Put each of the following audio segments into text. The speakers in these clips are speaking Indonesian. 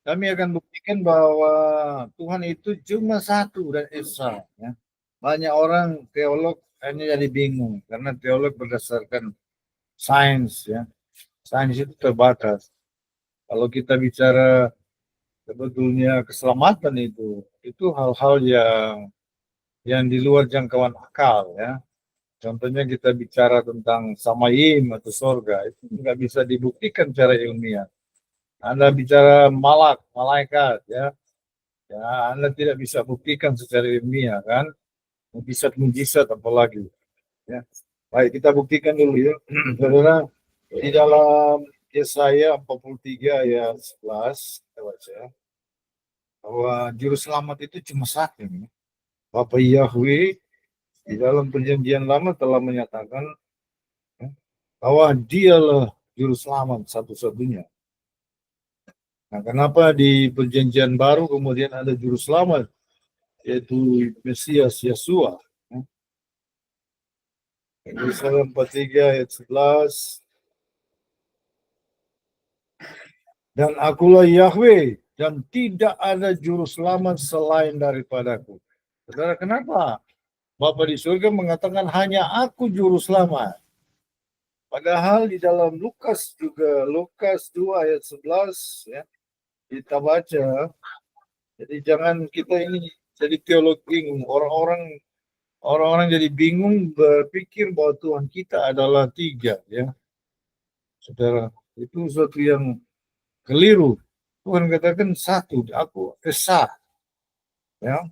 Kami akan buktikan bahwa Tuhan itu cuma satu dan esa. Ya. Banyak orang teolog hanya jadi bingung karena teolog berdasarkan sains, ya. Sains itu terbatas. Kalau kita bicara sebetulnya keselamatan itu hal-hal yang di luar jangkauan akal, ya. Contohnya kita bicara tentang samayim atau sorga, itu nggak bisa dibuktikan secara ilmiah. Anda bicara malaikat, ya, ya Anda tidak bisa buktikan secara ilmiah, kan? Mujizat apalagi, ya. Baik, kita buktikan dulu, ya. Saudara, di dalam Yesaya 43 ayat 11, kita baca bahwa juru selamat itu cuma satu, ya. Bapa Yahweh di dalam perjanjian lama telah menyatakan, ya, bahwa dialah juru selamat satu-satunya. Nah, kenapa di perjanjian baru kemudian ada juru selamat, yaitu Mesias Yesua? Yesaya 43 ayat 11. Dan akulah Yahweh, dan tidak ada juru selamat selain daripadaku. Saudara, kenapa Bapa di surga mengatakan hanya aku juru selamat? Padahal di dalam Lukas juga, Lukas 2 ayat 11, ya, kita baca. Jadi jangan kita ini jadi teolog bingung. Orang-orang jadi bingung berpikir bahwa Tuhan kita adalah tiga, ya. Saudara, itu sesuatu yang keliru. Tuhan katakan satu, aku esa, ya.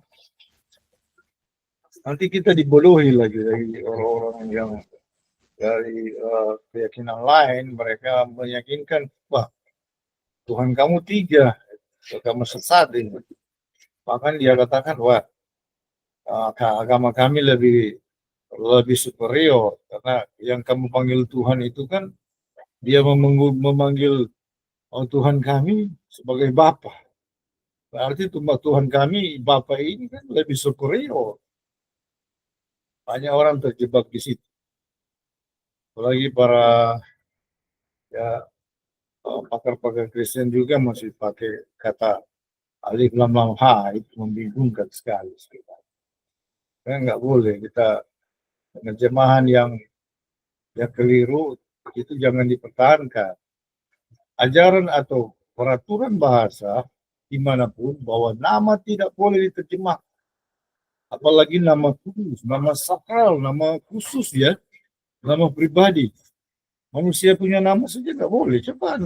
Nanti kita dibodohi lagi dari orang-orang yang dari keyakinan lain. Mereka meyakinkan, wah, Tuhan kamu tiga, kamu sesat ini. Bahkan dia katakan, wah, agama kami lebih superior karena yang kamu panggil Tuhan itu kan dia memanggil Tuhan kami sebagai Bapa. Berarti Tuhan kami Bapa ini kan lebih superior. Banyak orang terjebak di situ. Apalagi para, ya, pakar-pakar Kristen juga masih pakai kata alif lam lam ha, itu membingungkan sekali. Kan nggak boleh kita penerjemahan yang keliru itu jangan dipertahankan. Ajaran atau peraturan bahasa dimanapun bahwa nama tidak boleh diterjemah, apalagi nama kudus, nama sakral, nama khusus, ya, nama pribadi. Manusia punya nama saja nggak boleh. Coba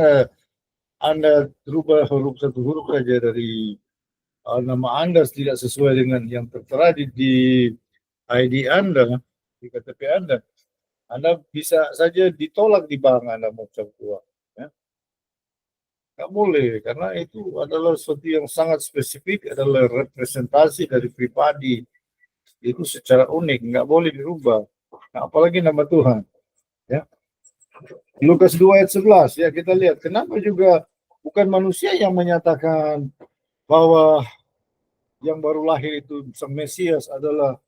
anda rubah satu huruf saja dari nama Anda tidak sesuai dengan yang tertera di ID Anda, di KTP Anda bisa saja ditolak di bank Anda mau keluar. Ya. Nggak boleh, karena itu adalah sesuatu yang sangat spesifik, adalah representasi dari pribadi. Itu secara unik, nggak boleh dirubah. Nah, apalagi nama Tuhan. Ya. Lukas 2 ayat 11, ya, kita lihat. Kenapa juga bukan manusia yang menyatakan bahwa yang baru lahir itu sang Mesias adalah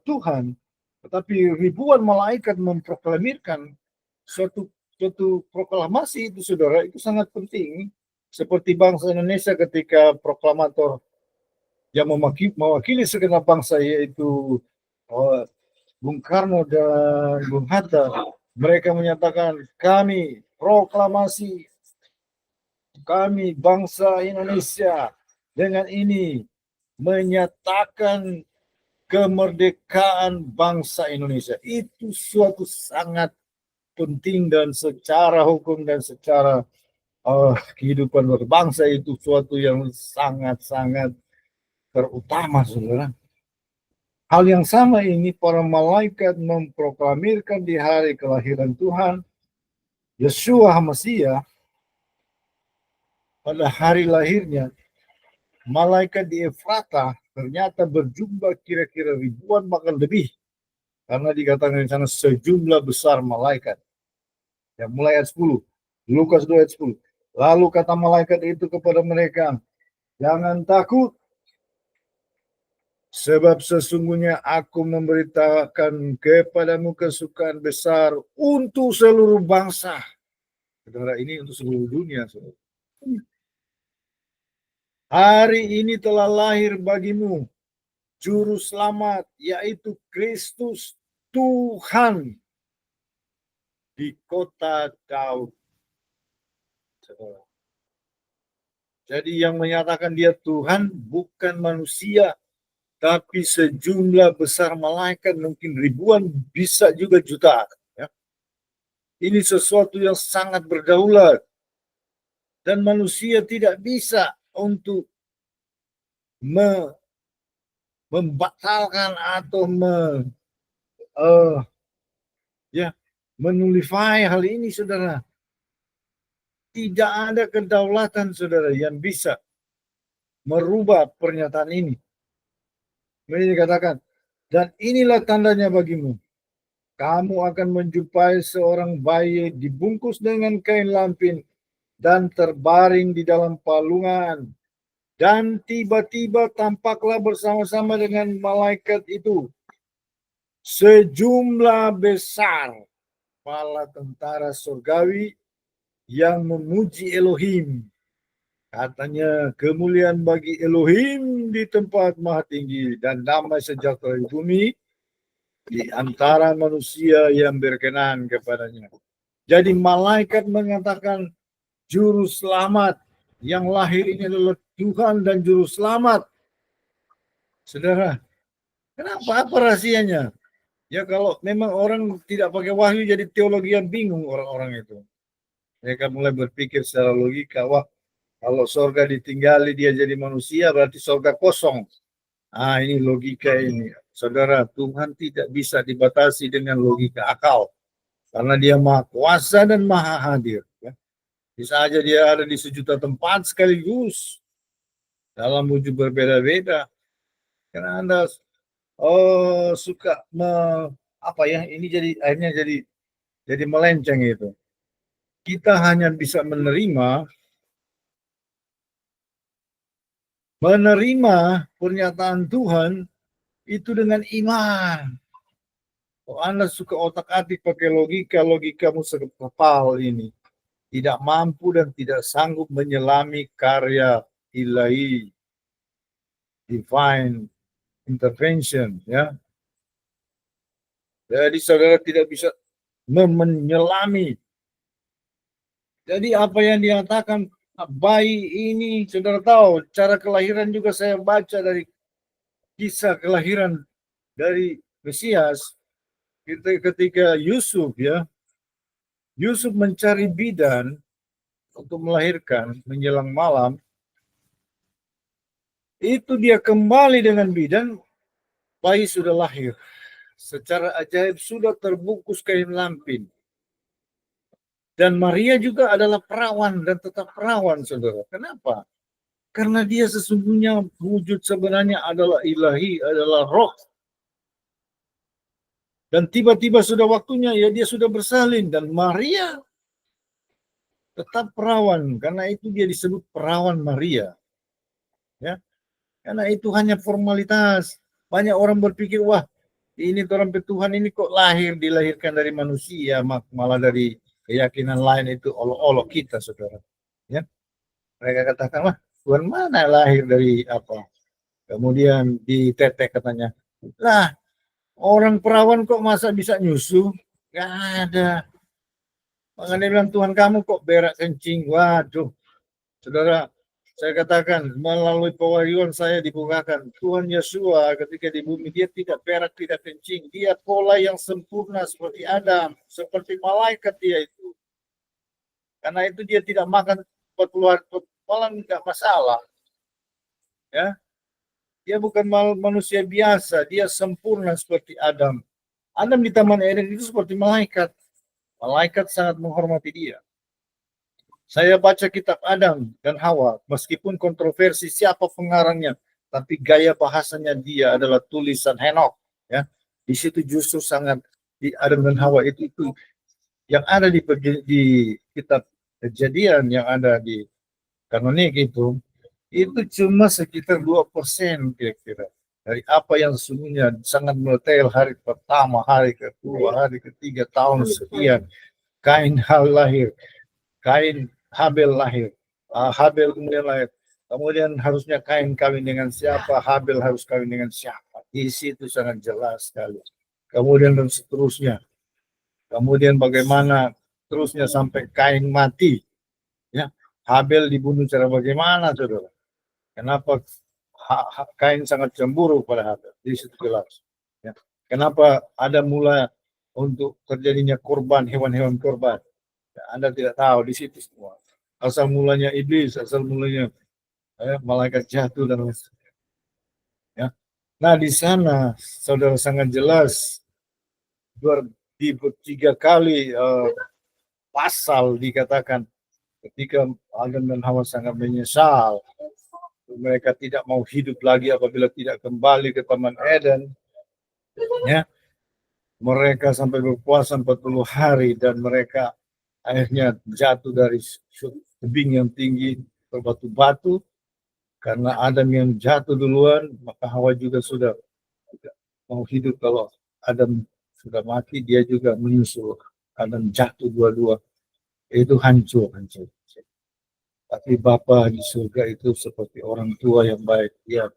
Tuhan, tetapi ribuan malaikat memproklamirkan suatu proklamasi itu, saudara, itu sangat penting. Seperti bangsa Indonesia ketika proklamator yang mewakili segenap bangsa, yaitu Bung Karno dan Bung Hatta, mereka menyatakan kami proklamasi, kami bangsa Indonesia dengan ini menyatakan kemerdekaan bangsa Indonesia. Itu suatu sangat penting, dan secara hukum dan secara kehidupan berbangsa itu suatu yang sangat-sangat terutama, saudara. Hal yang sama ini para malaikat memproklamirkan di hari kelahiran Tuhan Yeshua HaMashiach. Pada hari lahirnya, malaikat di Efrata ternyata berjumlah kira-kira ribuan, bahkan lebih, karena dikatakan di sana sejumlah besar malaikat. Ya, mulai ayat 10, Lukas 2 ayat 10. Lalu kata malaikat itu kepada mereka, jangan takut, sebab sesungguhnya aku memberitakan kepadamu kesukaan besar untuk seluruh bangsa. Saudara, ini untuk seluruh dunia, saudara. Hari ini telah lahir bagimu Juru Selamat, yaitu Kristus Tuhan di kota Daud. Jadi yang menyatakan dia Tuhan bukan manusia, tapi sejumlah besar malaikat, mungkin ribuan, bisa juga jutaan. Ya. Ini sesuatu yang sangat berdaulat. Dan manusia tidak bisa untuk membatalkan atau menulify hal ini, saudara. Tidak ada kedaulatan, saudara, yang bisa merubah pernyataan ini. Ini dikatakan, dan inilah tandanya bagimu. Kamu akan menjumpai seorang bayi dibungkus dengan kain lampin dan terbaring di dalam palungan. Dan tiba-tiba tampaklah bersama-sama dengan malaikat itu sejumlah besar bala tentara surgawi yang memuji Elohim. Katanya, kemuliaan bagi Elohim di tempat maha tinggi dan damai sejahtera di bumi di antara manusia yang berkenan kepadanya. Jadi malaikat mengatakan Juru Selamat yang lahir ini adalah Tuhan dan Juru Selamat. Saudara, kenapa? Apa rahasianya? Ya kalau memang orang tidak pakai wahyu, jadi teologi yang bingung orang-orang itu. Mereka mulai berpikir secara logika, wah kalau sorga ditinggali dia jadi manusia berarti sorga kosong. Ini logika ini. Saudara, Tuhan tidak bisa dibatasi dengan logika akal. Karena dia maha kuasa dan maha hadir. Ya. Bisa aja dia ada di sejuta tempat sekaligus. Dalam wujud berbeda-beda. Karena Anda suka ini akhirnya jadi melenceng itu. Kita hanya bisa menerima pernyataan Tuhan itu dengan iman. Kalau Anda suka otak-atik pakai logikamu sekepal ini tidak mampu dan tidak sanggup menyelami karya ilahi, divine intervention, ya. Jadi saudara tidak bisa menyelami. Jadi apa yang dikatakan bayi ini, saudara tahu, cara kelahiran juga saya baca dari kisah kelahiran dari Mesias, ketika Yusuf mencari bidan untuk melahirkan menjelang malam, itu dia kembali dengan bidan, bayi sudah lahir. Secara ajaib sudah terbungkus kain lampin. Dan Maria juga adalah perawan dan tetap perawan, saudara. Kenapa? Karena dia sesungguhnya wujud sebenarnya adalah ilahi, adalah roh. Dan tiba-tiba sudah waktunya, ya dia sudah bersalin. Dan Maria tetap perawan. Karena itu dia disebut perawan Maria. Ya, karena itu hanya formalitas. Banyak orang berpikir, wah ini orang Tuhan ini kok dilahirkan dari manusia, malah dari keyakinan lain itu olok-olok kita, saudara. Ya, mereka katakan, wah Tuhan mana lahir dari apa? Kemudian ditetek katanya, lah orang perawan kok masa bisa nyusu? Gak ada. Makanya bilang Tuhan kamu kok berak kencing. Waduh, saudara, saya katakan melalui pewahyuan saya dibukakan Tuhan Yesua ketika di bumi dia tidak berak, tidak kencing, dia pola yang sempurna seperti Adam, seperti malaikat dia itu. Karena itu dia tidak makan 40 hari malam, tidak masalah. Ya, dia bukan manusia biasa, dia sempurna seperti Adam. Adam di Taman Eden itu seperti malaikat. Malaikat sangat menghormati dia. Saya baca kitab Adam dan Hawa, meskipun kontroversi siapa pengarangnya, tapi gaya bahasanya dia adalah tulisan Henokh. Ya, di situ justru sangat di Adam dan Hawa itu yang ada di kitab Kejadian yang ada di kanonik itu cuma sekitar 2% kira-kira dari apa yang sesungguhnya sangat mendetail hari pertama, hari kedua, hari ketiga, tahun sekian, Kain lahir, Habel lahir, Habel kemudian lahir, Kemudian harusnya Kain kawin dengan siapa, Habil harus kawin dengan siapa. Di situ sangat jelas sekali. Kemudian dan seterusnya. Kemudian bagaimana terusnya sampai Kain mati. Ya, Habil dibunuh cara bagaimana, saudara? Kenapa Kain sangat cemburu pada Habil? Di situ jelas. Ya. Kenapa ada mula untuk terjadinya korban, hewan-hewan korban? Ya, Anda tidak tahu di situ semua. Asal mulanya iblis, asal mulanya malaikat jatuh dan lain sebagainya. Ya. Nah di sana saudara sangat jelas di 3 kali pasal dikatakan ketika Adam dan Hawa sangat menyesal, mereka tidak mau hidup lagi apabila tidak kembali ke Taman Eden. Ya, mereka sampai berpuasa 40 hari dan mereka akhirnya jatuh dari tebing yang tinggi berbatu-batu. Karena Adam yang jatuh duluan, maka Hawa juga sudah tidak mau hidup. Kalau Adam sudah mati, dia juga menyusul. Adam jatuh dua-dua. Itu hancur. Tapi Bapa di surga itu seperti orang tua yang baik. Dia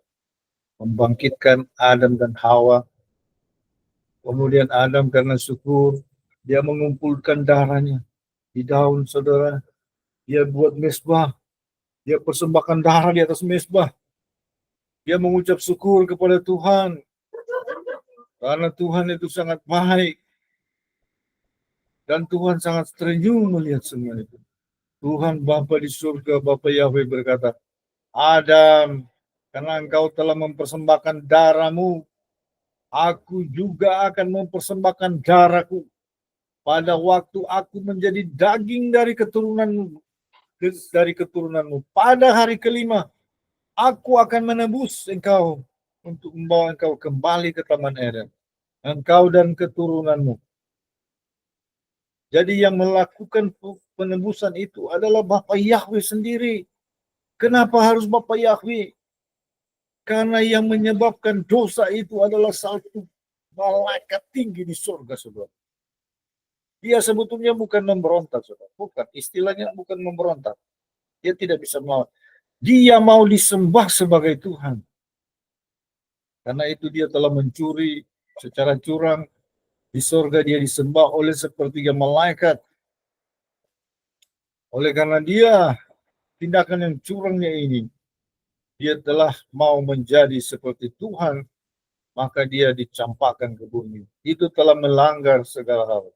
membangkitkan Adam dan Hawa. Kemudian Adam karena syukur, dia mengumpulkan darahnya di daun, saudara. Dia buat mesbah. Dia persembahkan darah di atas mesbah. Dia mengucap syukur kepada Tuhan. Karena Tuhan itu sangat baik. Dan Tuhan sangat terenyuh melihat semua itu. Tuhan Bapa di surga, Bapa Yahweh berkata, Adam, karena engkau telah mempersembahkan darahmu, aku juga akan mempersembahkan darahku. Pada waktu aku menjadi daging dari keturunanmu, pada hari kelima, aku akan menebus engkau untuk membawa engkau kembali ke Taman Eden. Engkau dan keturunanmu. Jadi yang melakukan penebusan itu adalah Bapa Yahweh sendiri. Kenapa harus Bapa Yahweh? Karena yang menyebabkan dosa itu adalah satu malaikat tinggi di surga, saudara. Dia sebetulnya bukan memberontak, saudara. Bukan, istilahnya bukan memberontak. Dia tidak bisa melawan. Dia mau disembah sebagai Tuhan. Karena itu dia telah mencuri secara curang. Di surga dia disembah oleh sepertiga malaikat. Oleh karena dia, tindakan yang curangnya ini, dia telah mau menjadi seperti Tuhan, maka dia dicampakkan ke bumi. Itu telah melanggar segala hal.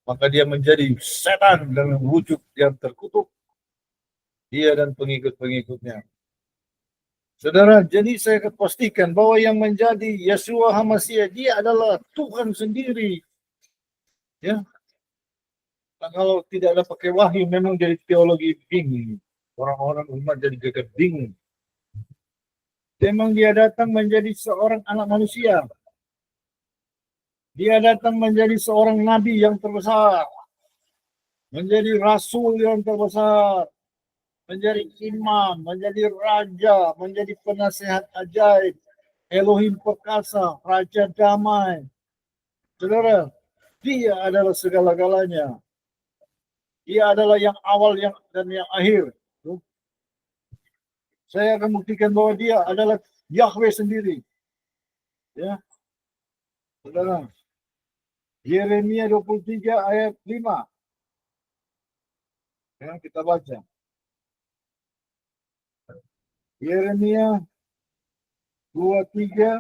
Maka dia menjadi setan dengan wujud yang terkutuk. Dia dan pengikut-pengikutnya. Saudara, jadi saya pastikan bahwa yang menjadi Yeshua HaMashiach, dia adalah Tuhan sendiri. Ya. Nah, kalau tidak ada pakai wahyu, memang jadi teologi bingung. Orang-orang umat jadi gagap bingung. Memang dia datang menjadi seorang anak manusia. Dia datang menjadi seorang nabi yang terbesar. Menjadi rasul yang terbesar. Menjadi imam, menjadi raja, menjadi penasehat ajaib. Elohim perkasa, raja damai. Saudara, dia adalah segala-galanya. Dia adalah yang awal dan yang akhir. Saya akan buktikan bahwa dia adalah Yahweh sendiri. Ya. Saudara, Yeremia 23 ayat 5. Ya, kita baca. Yeremia 23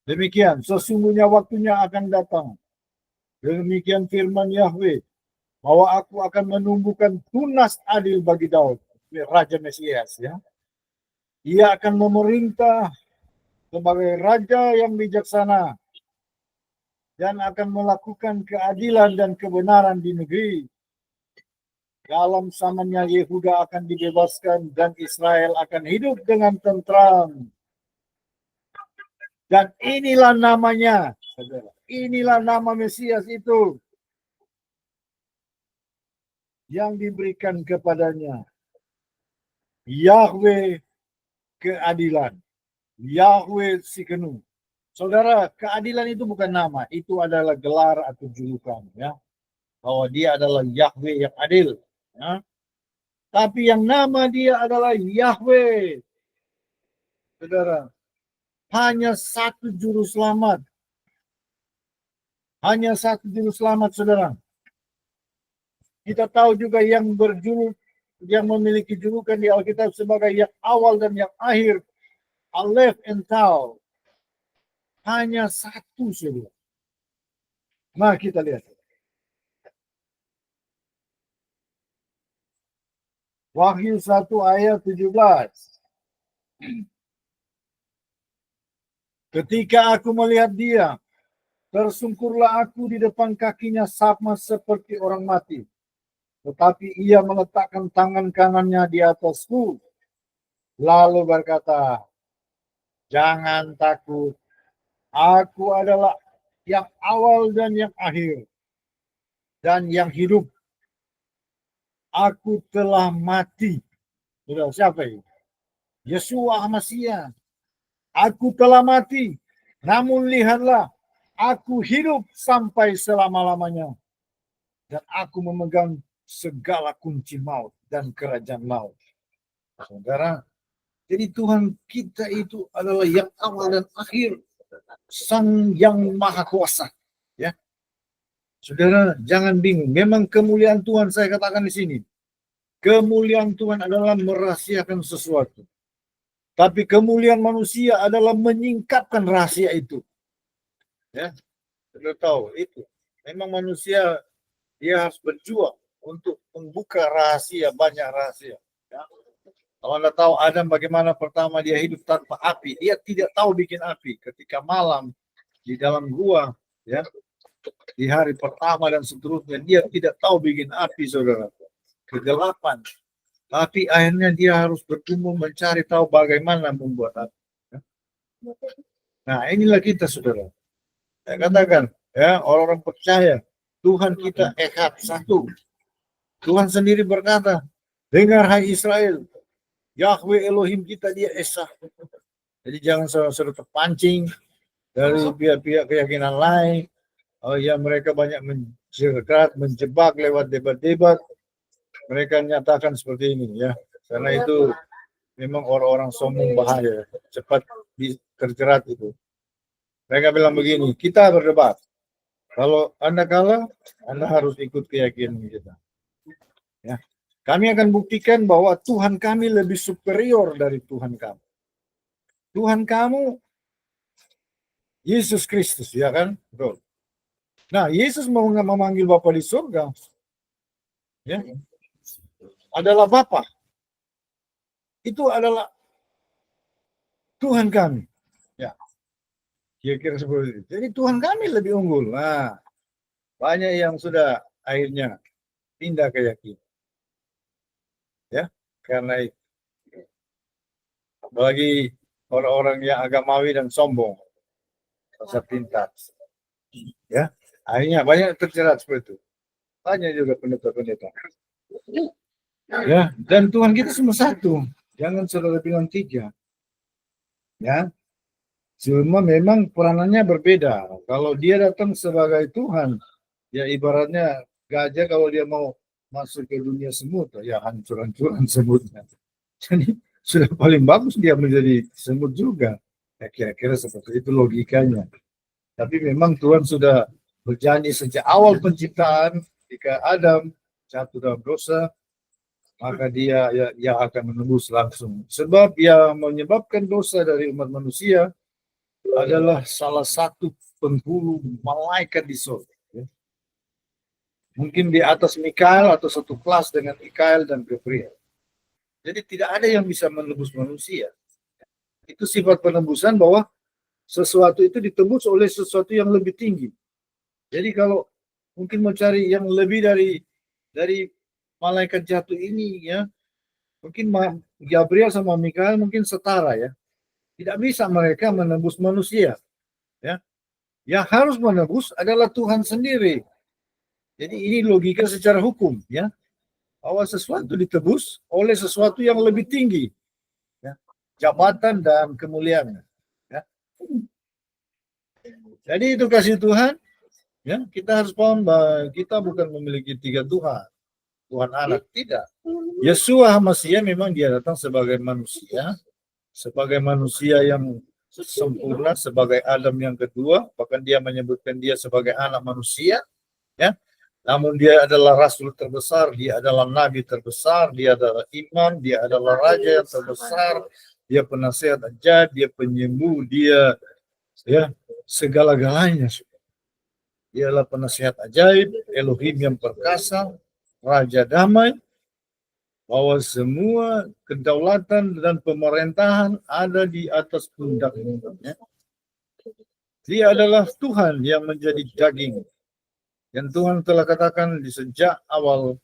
demikian, sesungguhnya waktunya akan datang. Demikian firman Yahweh, bahwa aku akan menumbuhkan tunas adil bagi Daud, Raja Mesias. Ya. Ia akan memerintah sebagai raja yang bijaksana dan akan melakukan keadilan dan kebenaran di negeri. Dalam zamannya Yehuda akan dibebaskan dan Israel akan hidup dengan tentram. Dan inilah namanya, inilah nama Mesias itu yang diberikan kepadanya. Yahweh keadilan, Yahweh Sikenu, Saudara, keadilan itu bukan nama, itu adalah gelar atau julukan, ya. Bahwa dia adalah Yahweh yang adil, ya. Tapi yang nama dia adalah Yahweh. Saudara, hanya satu juru selamat. Hanya satu juru selamat, saudara. Kita tahu juga yang memiliki julukan di Alkitab sebagai yang awal dan yang akhir, Aleph and Tau. Hanya satu, saudara. Nah, kita lihat. Wahyu 1 ayat 17. Ketika aku melihat dia, tersungkurlah aku di depan kakinya sama seperti orang mati. Tetapi ia meletakkan tangan kanannya di atasku, lalu berkata, jangan takut, aku adalah yang awal dan yang akhir, dan yang hidup. Aku telah mati. Sudah, siapa itu? Yesua Hamasiah. Aku telah mati, namun lihatlah, aku hidup sampai selama-lamanya. Dan aku memegang segala kunci maut dan kerajaan maut. Saudara, jadi Tuhan kita itu adalah yang awal dan akhir, Sang yang Maha Kuasa. Ya, saudara, jangan bingung. Memang kemuliaan Tuhan, saya katakan di sini, kemuliaan Tuhan adalah merahasiakan sesuatu. Tapi kemuliaan manusia adalah menyingkapkan rahasia itu. Ya, sudah tahu itu. Memang manusia dia harus berjuang untuk membuka rahasia, banyak rahasia. Ya. Kalau Anda tahu Adam bagaimana pertama dia hidup tanpa api, dia tidak tahu bikin api. Ketika malam di dalam gua, ya, di hari pertama dan seterusnya, dia tidak tahu bikin api, saudara. Kegelapan. Tapi akhirnya dia harus bertumbuh mencari tahu bagaimana membuat api. Ya. Nah, inilah kita, saudara. Saya katakan, ya, orang-orang percaya Tuhan kita Echad, satu. Tuhan sendiri berkata, dengar hai Israel, Yahweh Elohim kita dia Esa. Jadi jangan saudara terpancing dari pihak-pihak keyakinan lain. Oh ya, mereka banyak menjebak lewat debat-debat. Mereka nyatakan seperti ini, ya. Karena itu memang orang-orang sombong bahaya, cepat terjerat itu. Mereka bilang begini, kita berdebat. Kalau Anda kalah, Anda harus ikut keyakinan kita. Ya. Kami akan buktikan bahwa Tuhan kami lebih superior dari Tuhan kamu. Tuhan kamu Yesus Kristus, ya kan? Betul. Nah, Yesus mau memanggil Bapa di surga, ya, adalah Bapa. Itu adalah Tuhan kami. Ya, kira-kira seperti itu. Jadi Tuhan kami lebih unggul. Nah, banyak yang sudah akhirnya pindah keyakinan. Ya, karena itu. Apalagi orang-orang yang agamawi dan sombong, rasa pintar. Ya, akhirnya banyak terjerat seperti itu. Banyak juga pendeta-pendeta. Ya, dan Tuhan kita semua satu. Jangan saudara bilang tiga. Ya, cuma memang peranannya berbeda. Kalau dia datang sebagai Tuhan, ya ibaratnya gajah kalau dia mau masuk ke dunia semut, ya hancur-hancuran semutnya. Jadi sudah paling bagus dia menjadi semut juga. Ya kira-kira seperti itu logikanya. Tapi memang Tuhan sudah berjanji sejak awal penciptaan, jika Adam jatuh dalam dosa, maka dia yang akan menembus langsung. Sebab yang menyebabkan dosa dari umat manusia adalah salah satu penghulu malaikat di surga. Ya. Mungkin di atas Mikael atau satu kelas dengan Mikael dan Gabriel. Jadi tidak ada yang bisa menebus manusia. Itu sifat penebusan bahwa sesuatu itu ditebus oleh sesuatu yang lebih tinggi. Jadi kalau mungkin mau cari yang lebih dari malaikat jatuh ini, ya, mungkin Gabriel sama Mikael mungkin setara, ya. Tidak bisa mereka menebus manusia, ya. Yang harus menebus adalah Tuhan sendiri. Jadi ini logika secara hukum, ya. Bahwa sesuatu ditebus oleh sesuatu yang lebih tinggi, ya. Jabatan dan kemuliaan, ya. Jadi itu kasih Tuhan. Ya, kita harus paham bahwa kita bukan memiliki 3 Tuhan. Tuhan anak tidak. Yesua Masias memang dia datang sebagai manusia yang sempurna, sebagai Adam yang kedua, bahkan dia menyebutkan dia sebagai anak manusia, ya. Namun dia adalah rasul terbesar, dia adalah nabi terbesar, dia adalah imam, dia adalah raja yang terbesar, dia penasihat ajaib, dia penyembuh, dia ya segala-galanya. Dia adalah penasihat ajaib, Elohim yang perkasa, raja damai, bahwa semua kedaulatan dan pemerintahan ada di atas pundaknya. Dia adalah Tuhan yang menjadi daging. Dan Tuhan telah katakan di sejak awal,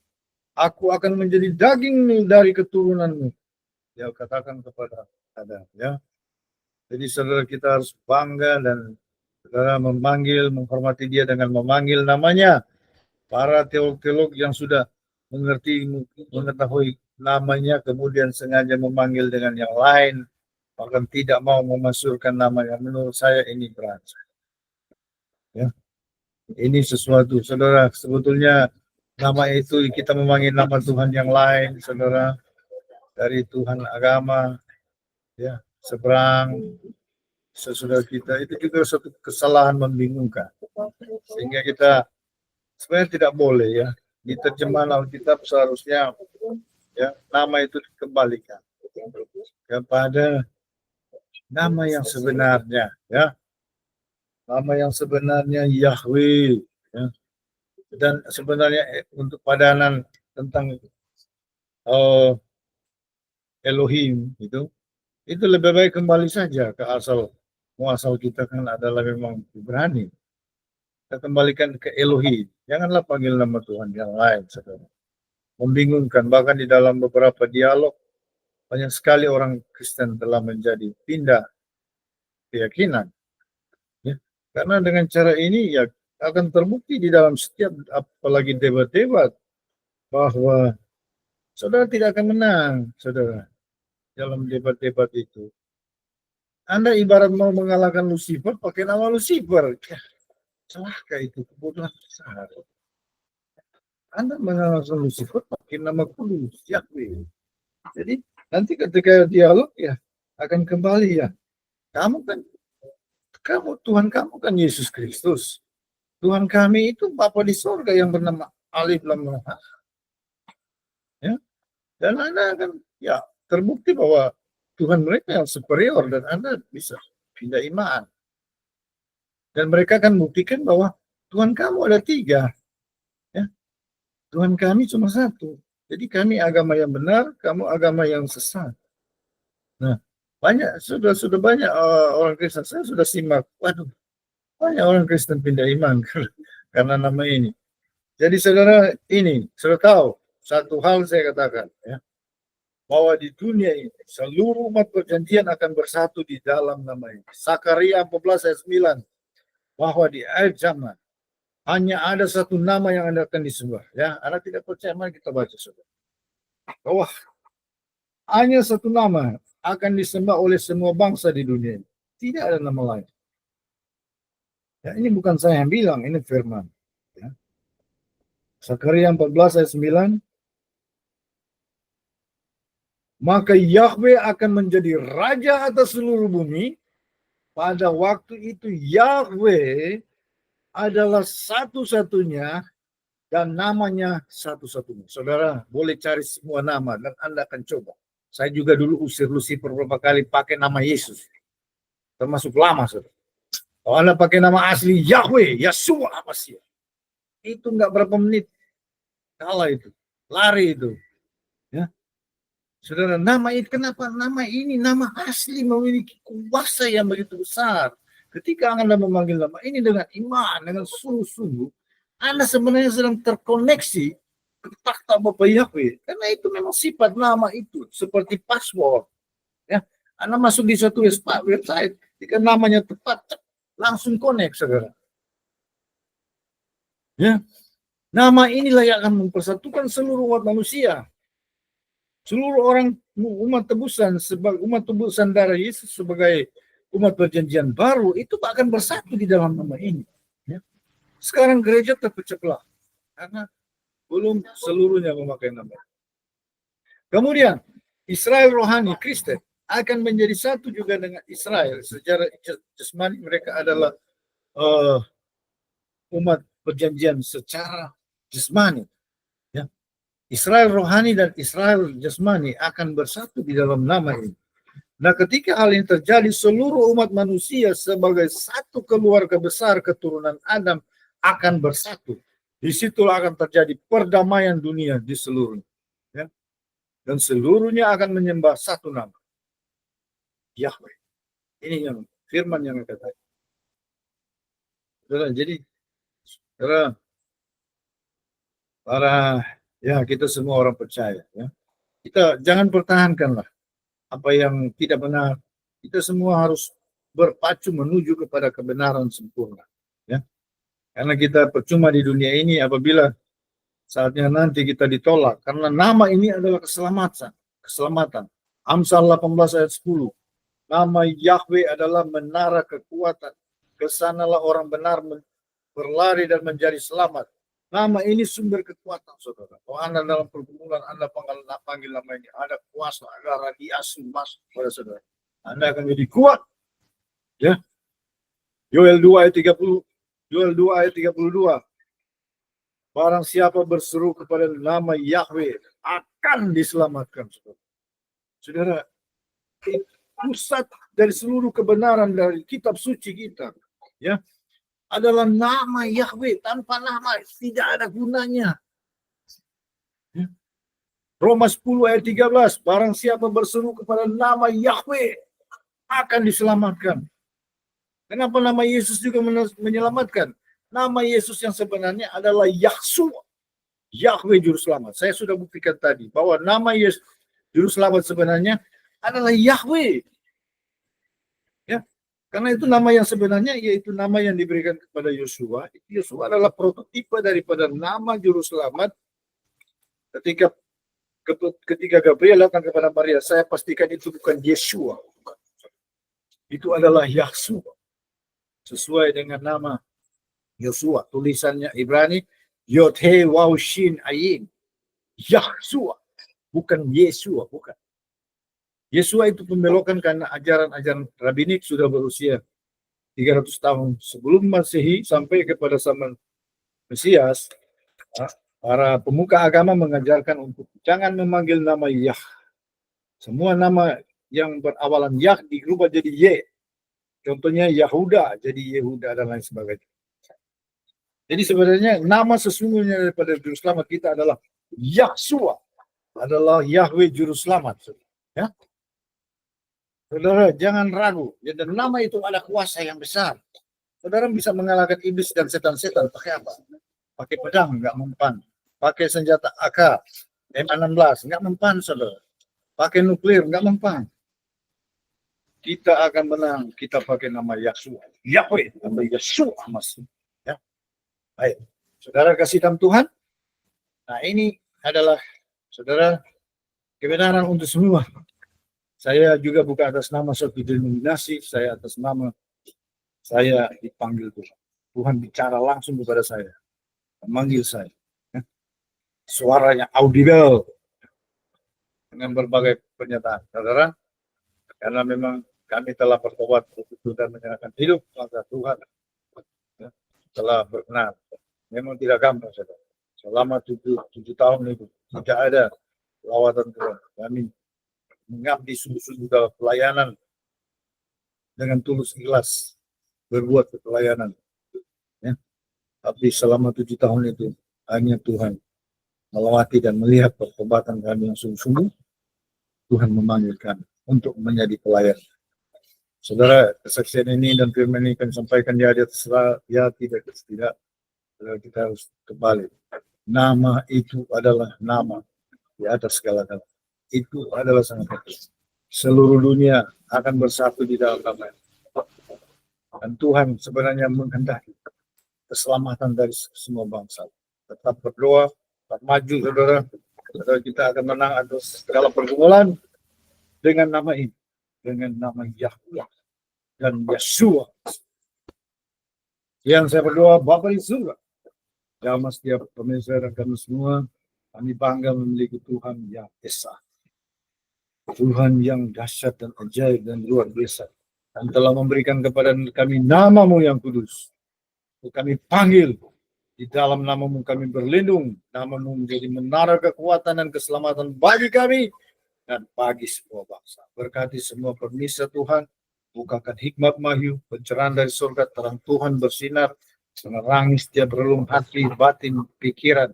aku akan menjadi daging dari keturunanmu. Dia katakan kepada Adam, ya. Jadi saudara kita harus bangga dan saudara menghormati dia dengan memanggil namanya. Para teolog-teolog yang sudah mengetahui namanya, kemudian sengaja memanggil dengan yang lain, bahkan tidak mau memasukkan namanya. Menurut saya ini berat. Ya. Ini sesuatu, saudara. Sebetulnya nama itu kita memanggil nama Tuhan yang lain, saudara, dari Tuhan agama, ya, seberang sesudah kita, itu juga suatu kesalahan membingungkan. Sehingga kita sebenarnya tidak boleh, ya, di terjemahan Alkitab seharusnya ya nama itu dikembalikan kepada nama yang sebenarnya, ya. Nama yang sebenarnya Yahweh, ya. Dan sebenarnya untuk padanan tentang Elohim itu lebih baik kembali saja ke muasal kita kan adalah memang Ibrani. Kita kembalikan ke Elohim. Janganlah panggil nama Tuhan yang lain, saudara. Membingungkan, bahkan di dalam beberapa dialog banyak sekali orang Kristen telah menjadi pindah keyakinan. Ya. Karena dengan cara ini ya akan terbukti di dalam setiap apalagi debat-debat bahwa saudara tidak akan menang, saudara, dalam debat-debat itu. Anda ibarat mau mengalahkan Lucifer pakai nama Lucifer. Ya, celaka itu, kebodohan besar. Anda mengalahkan Lucifer pakai nama Kudus, Yahweh. Jadi nanti ketika dialog ya akan kembali ya. Tuhan kamu kan Yesus Kristus. Tuhan kami itu Bapa di surga yang bernama Alif Lam Mim. Ya. Dan Anda akan ya terbukti bahwa Tuhan mereka yang superior dan Anda bisa pindah iman. Dan mereka akan buktikan bahwa Tuhan kamu ada 3. Ya. Tuhan kami cuma 1. Jadi kami agama yang benar, kamu agama yang sesat. Nah, sudah banyak orang Kristen, saya sudah simak, waduh, banyak orang Kristen pindah iman karena nama ini. Jadi saudara ini, saudara tahu, satu hal saya katakan, ya, bahwa di dunia ini seluruh umat perjanjian akan bersatu di dalam nama ini. Sakaria 14 ayat 9, bahwa di akhir zaman hanya ada satu nama yang Anda akan disembah. Ya, Anda tidak percaya, mari kita baca, saudara. Bahwa hanya satu nama akan disembah oleh semua bangsa di dunia ini. Tidak ada nama lain. Ya, ini bukan saya yang bilang, ini firman. Ya. Sakaria 14 ayat 9. Maka Yahweh akan menjadi raja atas seluruh bumi. Pada waktu itu Yahweh adalah satu-satunya dan namanya satu-satunya. Saudara boleh cari semua nama dan Anda akan coba. Saya juga dulu usir Lucifer beberapa kali pakai nama Yesus. Termasuk lama, saudara. Kalau Anda pakai nama asli Yahweh, Yesua Masias, itu nggak berapa menit kalah itu, lari itu. Ya. Saudara, nama itu, kenapa nama ini, nama asli memiliki kuasa yang begitu besar. Ketika Anda memanggil nama ini dengan iman, dengan sungguh-sungguh, Anda sebenarnya sedang terkoneksi ke takhta Bapa Yahweh. Karena itu memang sifat nama itu, seperti password. Ya, Anda masuk di suatu website, jika namanya tepat, langsung connect, saudara. Ya, nama inilah yang akan mempersatukan seluruh umat manusia. Seluruh orang umat tebusan darah Yesus sebagai umat perjanjian baru itu akan bersatu di dalam nama ini. Ya. Sekarang gereja terpecah belah karena belum seluruhnya memakai nama. Kemudian Israel rohani Kristen akan menjadi satu juga dengan Israel secara jasmani. Mereka adalah umat perjanjian secara jasmani. Ya. Israel rohani dan Israel jasmani akan bersatu di dalam nama ini. Nah, ketika hal ini terjadi, seluruh umat manusia sebagai satu keluarga besar keturunan Adam akan bersatu. Disitulah akan terjadi perdamaian dunia di seluruhnya. Ya. Dan seluruhnya akan menyembah satu nama, Yahweh. Ini yang firman yang kata. Jadi, para kita semua orang percaya. Ya. Kita jangan pertahankanlah apa yang tidak benar. Kita semua harus berpacu menuju kepada kebenaran sempurna. Ya. Karena kita percuma di dunia ini apabila saatnya nanti kita ditolak. Karena nama ini adalah keselamatan. Amsal 18 ayat 10. Nama Yahweh adalah menara kekuatan. Kesanalah orang benar berlari dan menjadi selamat. Nama ini sumber kekuatan, saudara. Kalau Anda dalam pergumulan, Anda panggil nama ini. Ada kuasa, ada radiasi masuk pada saudara. Anda akan menjadi kuat. Ya. Yoel 2 ayat 32. Barang siapa berseru kepada nama Yahweh akan diselamatkan, saudara. Saudara, pusat dari seluruh kebenaran dari kitab suci kita, ya, adalah nama Yahweh. Tanpa nama tidak ada gunanya. Ya. Roma 10 ayat 13, barang siapa berseru kepada nama Yahweh akan diselamatkan. Kenapa nama Yesus juga menyelamatkan? Nama Yesus yang sebenarnya adalah Yahshua, Yahweh Juru Selamat. Saya sudah buktikan tadi bahwa nama Yesus Juru Selamat sebenarnya adalah Yahweh. Ya, karena itu nama yang sebenarnya yaitu nama yang diberikan kepada Yosua. Yosua adalah prototipe daripada nama Juru Selamat. Ketika Gabriel datang kepada Maria, saya pastikan itu bukan Yeshua. Itu adalah Yahshua. Sesuai dengan nama Yosua, tulisannya Ibrani Yod He Waw Shin Ayin. Yahshua, bukan Yesua, bukan. Yesua itu pembelokan karena ajaran-ajaran rabinik sudah berusia 300 tahun sebelum Masehi sampai kepada zaman Mesias. Para pemuka agama mengajarkan untuk jangan memanggil nama Yah. Semua nama yang berawalan Yah dirubah jadi Ye. Contohnya Yahuda jadi Yehuda dan lain sebagainya. Jadi sebenarnya nama sesungguhnya daripada Juru Selamat kita adalah Yahshua, adalah Yahweh Juru Selamat. Ya. Saudara, jangan ragu. Ya, dan nama itu ada kuasa yang besar. Saudara bisa mengalahkan iblis dan setan-setan pakai apa? Pakai pedang, nggak mempan. Pakai senjata AK, M16, nggak mempan, saudara. Pakai nuklir, nggak mempan. Kita akan menang. Kita pakai nama Yahshua, Yahweh, nama Yeshua Masih. Ya. Baik, saudara kasih dalam Tuhan. Nah, ini adalah saudara kebenaran untuk semua. Saya juga bukan atas nama suatu denominasi, saya atas nama saya dipanggil Tuhan. Tuhan bicara langsung kepada saya, memanggil saya. Suaranya audible dengan berbagai pernyataan. Saudara, karena memang kami telah bertobat dan menyerahkan hidup kepada Tuhan, telah berkenan. Memang tidak gampang, saudara. Selama 7 tahun itu tidak ada lawatan Tuhan. Kami mengabdi sungguh-sungguh dalam pelayanan dengan tulus ikhlas berbuat pelayanan. Ya. Tapi selama 7 tahun itu hanya Tuhan melewati dan melihat pertobatan kami yang sungguh-sungguh. Tuhan memanggil kami untuk menjadi pelayan. Saudara, kesaksian ini dan firman ini kami sampaikan ya terserah, ya tidak. Kita harus kembali. Nama itu adalah nama di atas segala-galanya. Itu adalah sangat penting. Seluruh dunia akan bersatu di dalam nama. Dan Tuhan sebenarnya menghendaki keselamatan dari semua bangsa. Tetap berdoa, tetap maju, saudara. Saudara, kita akan menang atas segala pergumulan dengan nama ini, dengan nama Yahweh. dan Yeshua. Yang saya berdoa, Bapa di surga, sama setiap pemirsa dan kami semua, kami bangga memiliki Tuhan yang esa, Tuhan yang dahsyat dan ajaib dan luar biasa, dan telah memberikan kepada kami nama-Mu yang kudus. Kami panggil, di dalam nama-Mu kami berlindung, nama-Mu menjadi menara kekuatan dan keselamatan bagi kami dan bagi semua bangsa. Berkati semua pemirsa Tuhan, bukakan hikmat mahyu, pencerahan dari surga, terang Tuhan bersinar, menerangi setiap relung hati, batin, pikiran,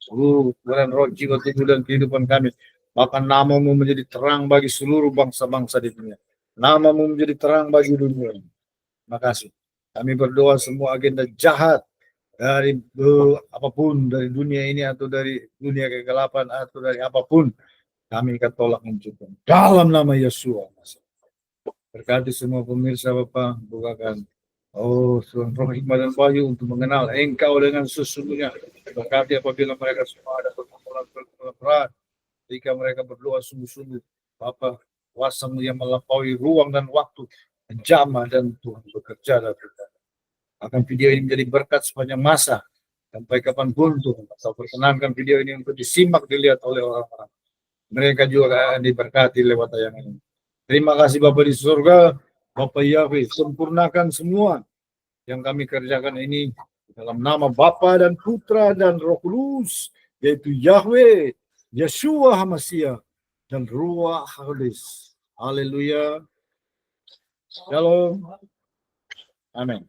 seluruh kebenaran roh, jiwa, tubuh, dan kehidupan kami. Bahkan nama-Mu menjadi terang bagi seluruh bangsa-bangsa di dunia. Nama-Mu menjadi terang bagi dunia. Terima kasih. Kami berdoa semua agenda jahat dari apapun, dari dunia ini atau dari dunia kegelapan atau dari apapun, kami akan tolak mencukupkan dalam nama Yeshua. Berkati semua pemirsa Bapak, bukakan Tuhan roh hikmat dan wahyu untuk mengenal Engkau dengan sesungguhnya. Berkati apabila mereka semua ada pergumulan berat, ketika mereka berdoa sungguh-sungguh, Bapak kuasa-Mu yang melampaui ruang dan waktu, jamah, dan Tuhan bekerja dan berkata. Akan video ini menjadi berkat sepanjang masa, sampai kapanpun Tuhan. Atau perkenankan video ini untuk disimak, dilihat oleh orang-orang. Mereka juga akan diberkati lewat tayangan ini. Terima kasih Bapa di surga, Bapa Yahweh, sempurnakan semua yang kami kerjakan ini dalam nama Bapa dan Putra dan Roh Kudus, yaitu Yahweh, Yeshua HaMashiach, dan Ruach HaKodes. Haleluya. Shalom. Amin.